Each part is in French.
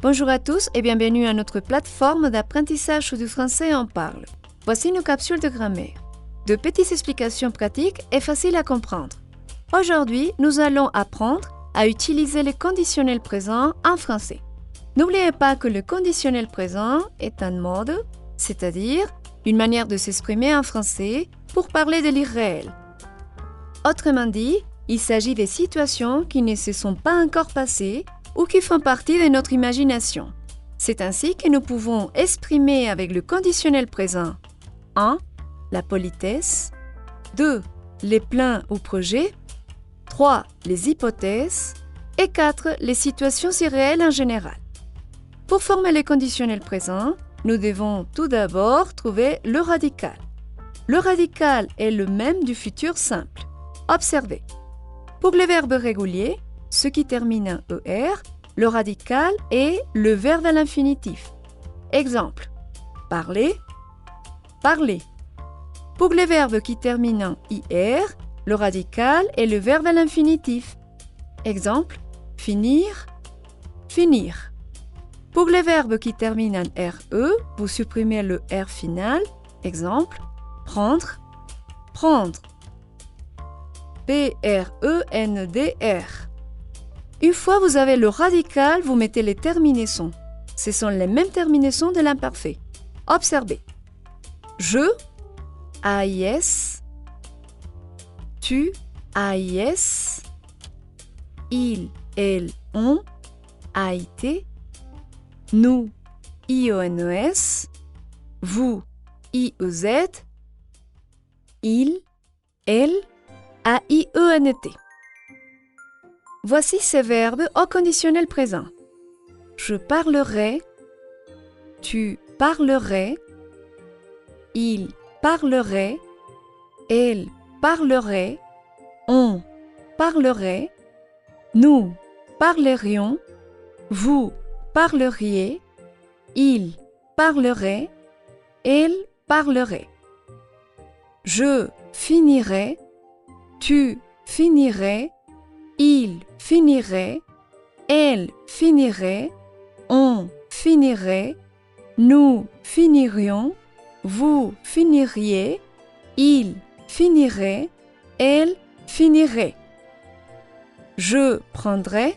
Bonjour à tous et bienvenue à notre plateforme d'apprentissage du français en parle. Voici nos capsules de grammaire. De petites explications pratiques et faciles à comprendre. Aujourd'hui, nous allons apprendre à utiliser le conditionnel présent en français. N'oubliez pas que le conditionnel présent est un mode, c'est-à-dire une manière de s'exprimer en français pour parler de l'irréel. Autrement dit, il s'agit des situations qui ne se sont pas encore passées ou qui font partie de notre imagination. C'est ainsi que nous pouvons exprimer avec le conditionnel présent 1. La politesse 2. Les plans ou projets 3. Les hypothèses et 4. Les situations irréelles en général. Pour former le conditionnel présent, nous devons tout d'abord trouver le radical. Le radical est le même du futur simple. Observez. Pour les verbes réguliers, ceux qui terminent en ER, le radical est le verbe à l'infinitif. Exemple, parler, parler. Pour les verbes qui terminent en IR, le radical est le verbe à l'infinitif. Exemple, finir, finir. Pour les verbes qui terminent en RE, vous supprimez le R final. Exemple, prendre, prendre. P-R-E-N-D-R. Une fois vous avez le radical, vous mettez les terminaisons. Ce sont les mêmes terminaisons de l'imparfait. Observez. Je, AIS. Tu, AIS. Il, elle, on, AIT. Nous, IONES. Vous, IEZ. Il, elle, AIENT. Voici ces verbes au conditionnel présent. Je parlerai, tu parlerais, il parlerait, elle parlerait, on parlerait, nous parlerions, vous parleriez, il parlerait, elle parlerait. Je finirai, tu finirais, il finirait, elle finirait, on finirait, nous finirions, vous finiriez, il finirait, elle finirait. Je prendrai,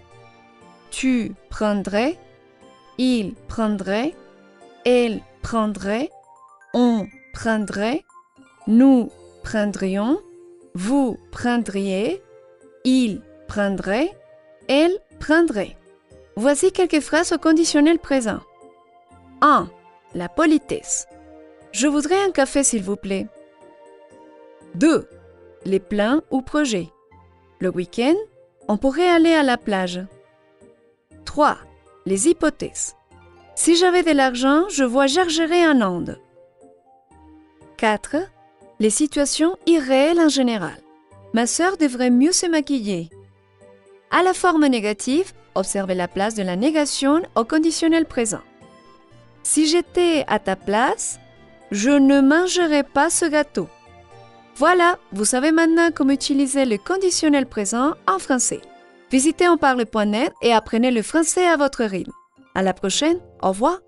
tu prendrais, il prendrait, elle prendrait, on prendrait, nous prendrions, vous prendriez, il prendrait, elle prendrait. Voici quelques phrases au conditionnel présent. 1. La politesse. Je voudrais un café s'il vous plaît. 2. Les plans ou projets. Le week-end, on pourrait aller à la plage. 3. Les hypothèses. Si j'avais de l'argent, je voyagerais en Inde. 4. Les situations irréelles en général. Ma sœur devrait mieux se maquiller. À la forme négative, observez la place de la négation au conditionnel présent. Si j'étais à ta place, je ne mangerais pas ce gâteau. Voilà, vous savez maintenant comment utiliser le conditionnel présent en français. Visitez onparle.net et apprenez le français à votre rythme. À la prochaine, au revoir.